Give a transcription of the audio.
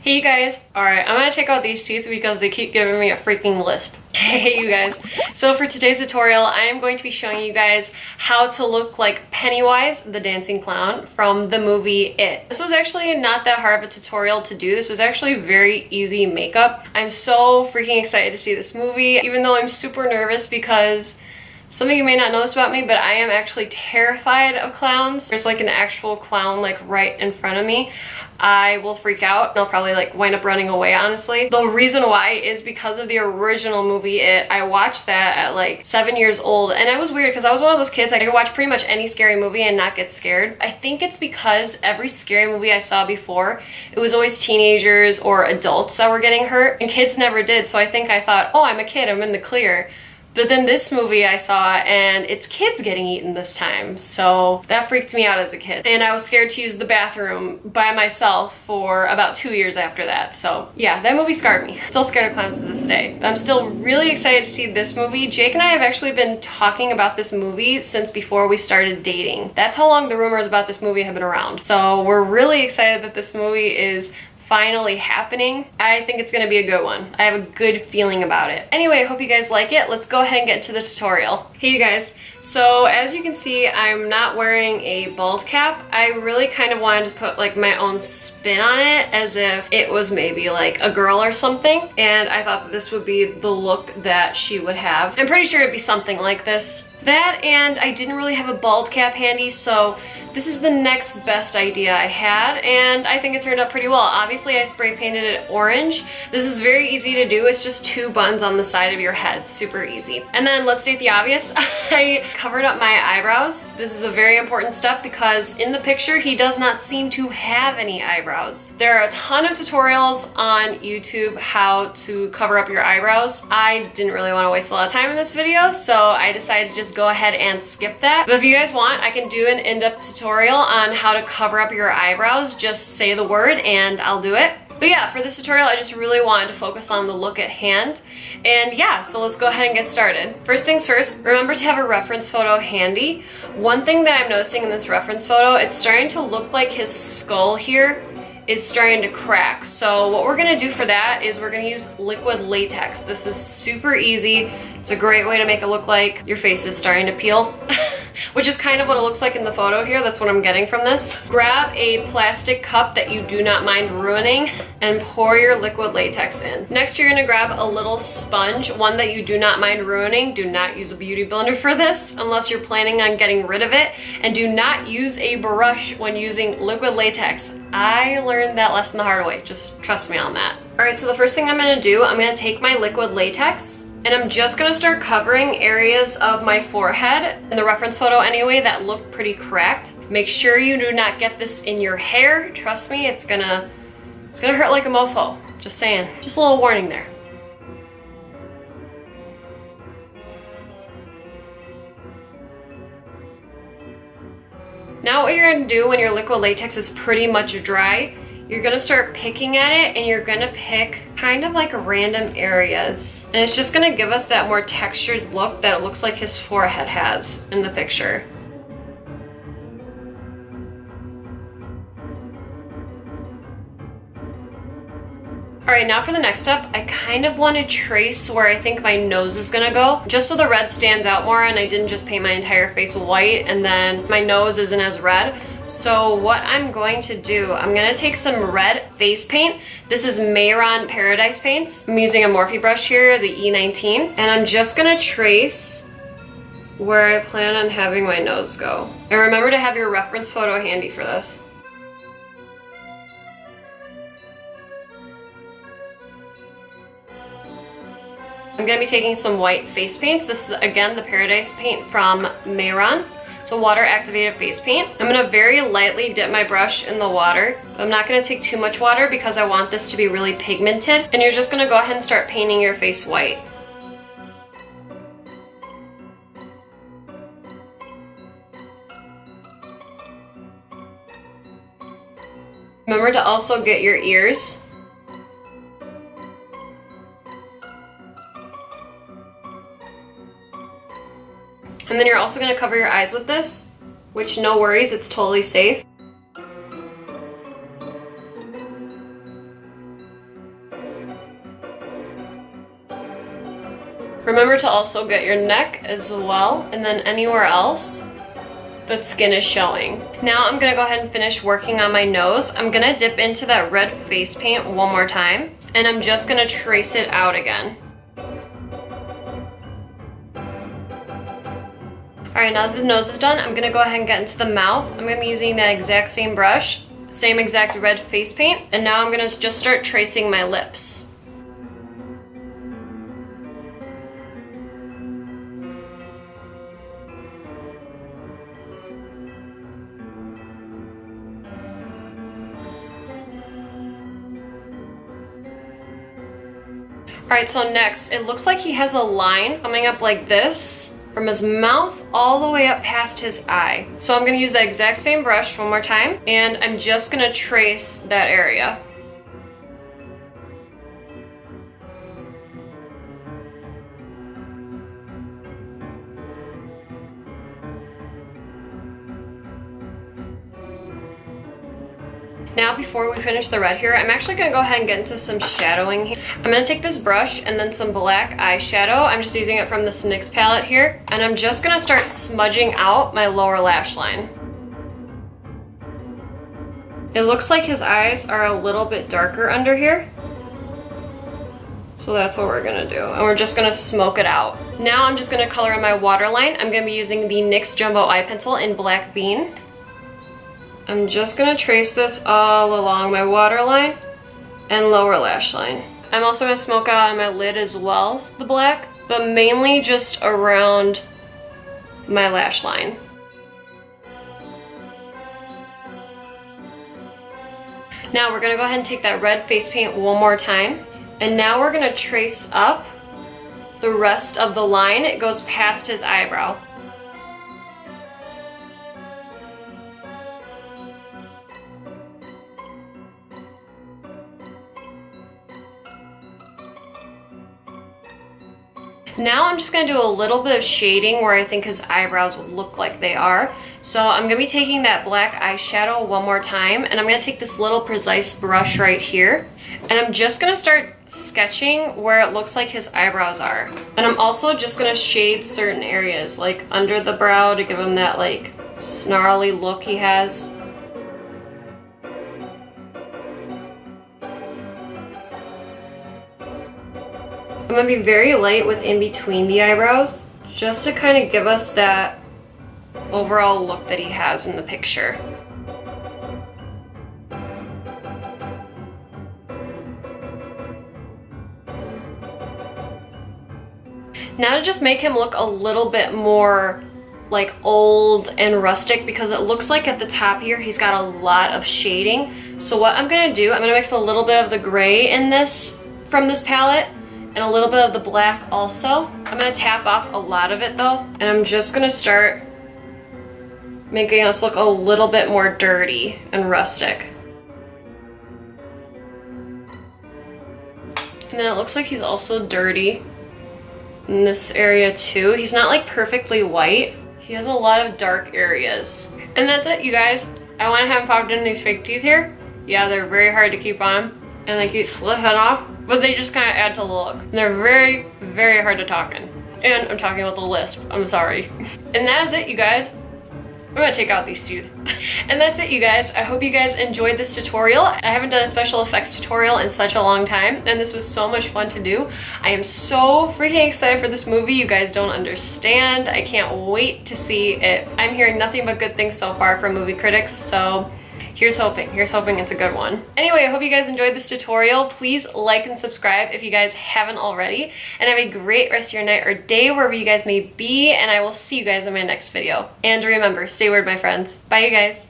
Hey you guys, alright, I'm gonna check out these teeth because they keep giving me a freaking lisp. Hey you guys, so for today's tutorial, I am going to be showing you guys how to look like Pennywise, the dancing clown, from the movie It. This was actually not that hard of a tutorial to do. This was actually very easy makeup. I'm so freaking excited to see this movie, even though I'm super nervous because some of you may not know this about me, but I am actually terrified of clowns. There's like an actual clown like right in front of me. I will freak out and I'll probably like wind up running away, honestly. The reason why is because of the original movie It. I watched that at like 7 years old, and it was weird because I was one of those kids, I could watch pretty much any scary movie and not get scared. I think it's because every scary movie I saw before, it was always teenagers or adults that were getting hurt, and kids never did. So I think I thought, oh, I'm a kid, I'm in the clear. But then this movie I saw, and it's kids getting eaten this time, so that freaked me out as a kid. And I was scared to use the bathroom by myself for about 2 years after that. So yeah, that movie scarred me. Still scared of clowns to this day. But I'm still really excited to see this movie. Jake and I have actually been talking about this movie since before we started dating. That's how long the rumors about this movie have been around. So we're really excited that this movie is finally happening. I think it's gonna be a good one. I have a good feeling about it. Anyway, I hope you guys like it. Let's go ahead and get into the tutorial. Hey you guys, so as you can see, I'm not wearing a bald cap. I really kind of wanted to put like my own spin on it as if it was maybe like a girl or something, and I thought that this would be the look that she would have. I'm pretty sure it'd be something like this. That, and I didn't really have a bald cap handy, so this is the next best idea I had, and I think it turned out pretty well. Obviously, I spray painted it orange. This is very easy to do. It's just 2 buttons on the side of your head. Super easy. And then let's state the obvious. I covered up my eyebrows. This is a very important step because in the picture, he does not seem to have any eyebrows. There are a ton of tutorials on YouTube how to cover up your eyebrows. I didn't really want to waste a lot of time in this video, so I decided to just go ahead and skip that. But if you guys want, I can do an in-depth tutorial on how to cover up your eyebrows. Just say the word and I'll do it. But yeah, for this tutorial, I just really wanted to focus on the look at hand. And yeah, so let's go ahead and get started. First things first, remember to have a reference photo handy. One thing that I'm noticing in this reference photo, it's starting to look like his skull here is starting to crack. So what we're gonna do for that is we're gonna use liquid latex. This is super easy. It's a great way to make it look like your face is starting to peel, which is kind of what it looks like in the photo here. That's what I'm getting from this. Grab a plastic cup that you do not mind ruining and pour your liquid latex in. Next, you're gonna grab a little sponge, one that you do not mind ruining. Do not use a beauty blender for this unless you're planning on getting rid of it. And do not use a brush when using liquid latex. I learned that lesson the hard way. Just trust me on that. All right, so the first thing I'm gonna do, I'm gonna take my liquid latex and I'm just gonna start covering areas of my forehead, in the reference photo anyway, that look pretty cracked. Make sure you do not get this in your hair. Trust me, it's gonna hurt like a mofo. Just saying. Just a little warning there. Now what you're gonna do when your liquid latex is pretty much dry, you're gonna start picking at it, and you're gonna pick kind of like random areas. And it's just gonna give us that more textured look that it looks like his forehead has in the picture. All right, now for the next step, I kind of want to trace where I think my nose is gonna go, just so the red stands out more and I didn't just paint my entire face white and then my nose isn't as red. So what I'm going to do, I'm gonna take some red face paint. This is Mayron Paradise Paints. I'm using a Morphe brush here, the E19, and I'm just gonna trace where I plan on having my nose go. And remember to have your reference photo handy for this. I'm gonna be taking some white face paints. This is again the Paradise paint from Mayron. It's a water activated face paint. I'm gonna very lightly dip my brush in the water. I'm not gonna take too much water because I want this to be really pigmented. And you're just gonna go ahead and start painting your face white. Remember to also get your ears. And then you're also gonna cover your eyes with this, which no worries, it's totally safe. Remember to also get your neck as well, and then anywhere else that skin is showing. Now I'm gonna go ahead and finish working on my nose. I'm gonna dip into that red face paint one more time, and I'm just gonna trace it out again. All right, now that the nose is done, I'm gonna go ahead and get into the mouth. I'm gonna be using that exact same brush, same exact red face paint, and now I'm gonna just start tracing my lips. All right, so next, it looks like he has a line coming up like this from his mouth all the way up past his eye. So I'm gonna use that exact same brush one more time, and I'm just gonna trace that area. Now before we finish the red here, I'm actually gonna go ahead and get into some shadowing here. I'm gonna take this brush and then some black eyeshadow. I'm just using it from the NYX palette here. And I'm just gonna start smudging out my lower lash line. It looks like his eyes are a little bit darker under here. So that's what we're gonna do. And we're just gonna smoke it out. Now I'm just gonna color in my waterline. I'm gonna be using the NYX Jumbo Eye Pencil in Black Bean. I'm just gonna trace this all along my waterline and lower lash line. I'm also gonna smoke out on my lid as well, the black, but mainly just around my lash line. Now we're gonna go ahead and take that red face paint one more time, and now we're gonna trace up the rest of the line. It goes past his eyebrow. Now I'm just gonna do a little bit of shading where I think his eyebrows look like they are. So I'm gonna be taking that black eyeshadow one more time, and I'm gonna take this little precise brush right here, and I'm just gonna start sketching where it looks like his eyebrows are. And I'm also just gonna shade certain areas, like under the brow, to give him that like snarly look he has. I'm gonna be very light with in between the eyebrows, just to kind of give us that overall look that he has in the picture. Now to just make him look a little bit more like old and rustic, because it looks like at the top here he's got a lot of shading. So what I'm gonna do, I'm gonna mix a little bit of the gray in this from this palette, and a little bit of the black also. I'm gonna tap off a lot of it though, and I'm just gonna start making us look a little bit more dirty and rustic. And then it looks like he's also dirty in this area too. He's not like perfectly white. He has a lot of dark areas. And that's it, you guys. I went ahead and popped in these fake teeth here. Yeah, they're very hard to keep on, and they keep slipping off, but they just kind of add to the look. And they're very, very hard to talk in. And I'm talking with a lisp, I'm sorry. And that is it, you guys. I'm gonna take out these teeth. And that's it, you guys. I hope you guys enjoyed this tutorial. I haven't done a special effects tutorial in such a long time, and this was so much fun to do. I am so freaking excited for this movie. You guys don't understand. I can't wait to see it. I'm hearing nothing but good things so far from movie critics, so here's hoping it's a good one. Anyway, I hope you guys enjoyed this tutorial. Please like and subscribe if you guys haven't already, and have a great rest of your night or day wherever you guys may be, and I will see you guys in my next video. And remember, stay weird, my friends. Bye, you guys.